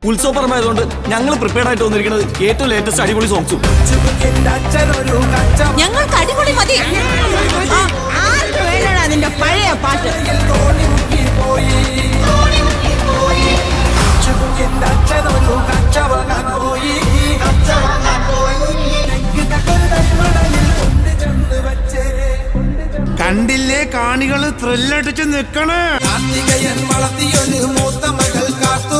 ഉത്സവപരമായതുകൊണ്ട് ഞങ്ങൾ പ്രിപ്പയർഡ് ആയിട്ട് വന്നിരിക്കുന്നത് ഏറ്റവും ലേറ്റസ്റ്റ് അടിപൊളി സോങ്സും. ഞങ്ങൾക്ക് അടിപൊളി മതി. ആർക്ക് വേണം അതിന്റെ പഴയ പാട്ട്? കണ്ടില്ലേ കാണികള് ത്രില്ലടിച്ച് നിക്കണേ. വളർത്തിയൊരു മൂത്ത മകൾ കാത്തു